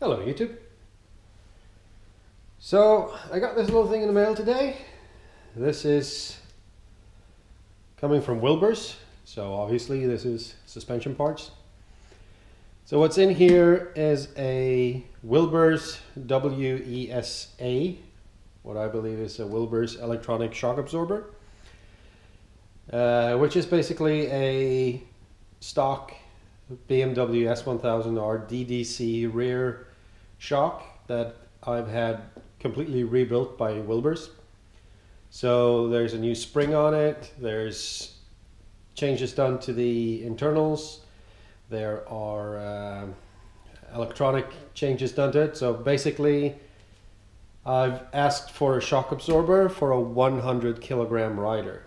Hello YouTube. So I got this little thing in the mail today. This is coming from Wilbers, so obviously this is suspension parts. So what's in here is a Wilbers WESA, what I believe is a Wilbers electronic shock absorber, which is basically a stock BMW S1000R DDC rear shock that I've had completely rebuilt by Wilbers. So there's a new spring on it, there's changes done to the internals, there are electronic changes done to it. So basically I've asked for a shock absorber for a 100 kilogram rider,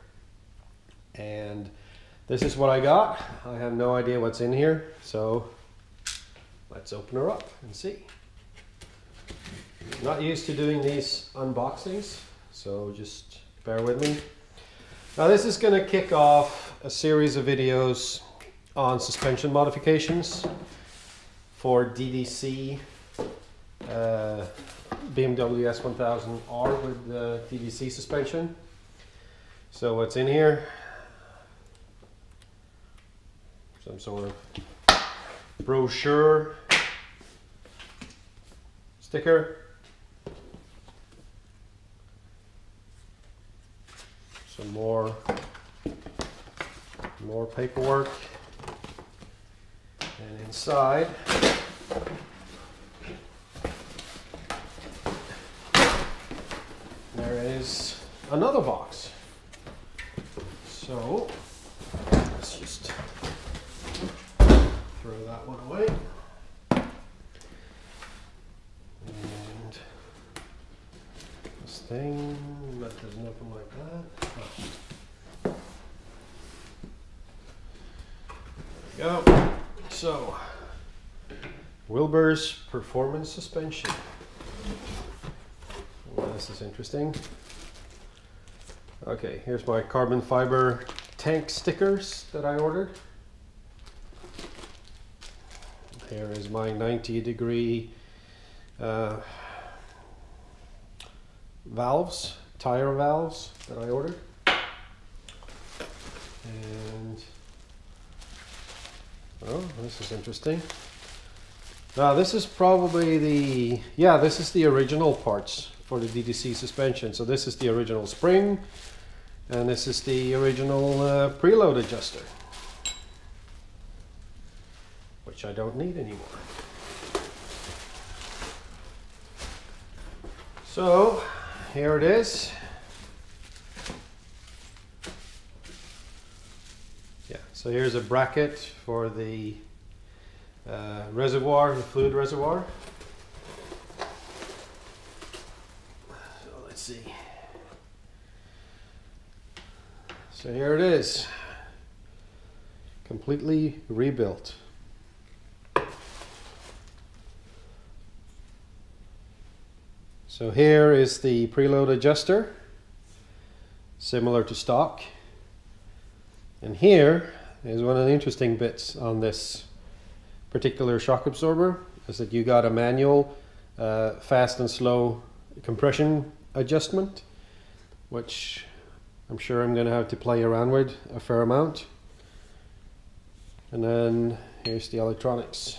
and this is what I got. I have no idea what's in here, so let's open her up and see. Not used to doing these unboxings, so just bear with me. Now this is going to kick off a series of videos on suspension modifications for DDC BMW S1000R with the DDC suspension. So what's in here? Some sort of brochure, sticker, some more paperwork, and inside there is another box. So let's just throw that one away. And this thing, that doesn't open like that. Oh. There we go. So, Wilbers performance suspension. Well, this is interesting. Okay, here's my carbon fiber tank stickers that I ordered. Here is my 90-degree valves, tire valves that I ordered. And oh, this is interesting. Now this is probably the, yeah, this is the original parts for the DDC suspension. So this is the original spring, and this is the original preload adjuster, which I don't need anymore. So here it is. Yeah, so here's a bracket for the reservoir, the fluid reservoir. So let's see. So here it is, completely rebuilt. So here is the preload adjuster, similar to stock. And here is one of the interesting bits on this particular shock absorber, is that you got a manual fast and slow compression adjustment, which I'm sure I'm going to have to play around with a fair amount. And then here's the electronics.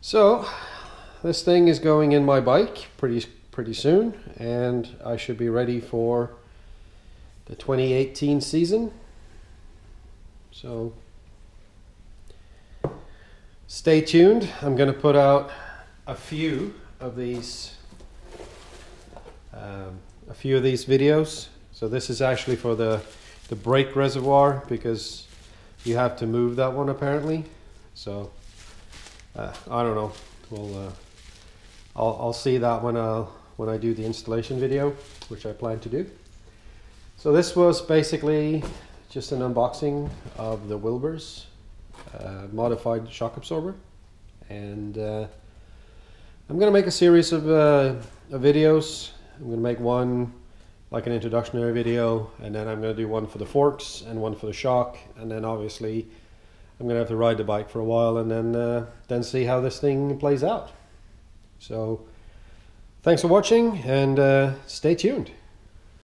So this thing is going in my bike pretty soon, and I should be ready for the 2018 season. So stay tuned. I'm going to put out a few of these videos. So this is actually for the brake reservoir, because you have to move that one apparently. So I don't know. We'll I'll see that when I do the installation video, which I plan to do. So this was basically just an unboxing of the Wilbers modified shock absorber, and I'm going to make a series of videos. I'm going to make one like an introductory video, and then I'm going to do one for the forks and one for the shock, and then obviously I'm gonna have to ride the bike for a while and then see how this thing plays out. So thanks for watching, and stay tuned.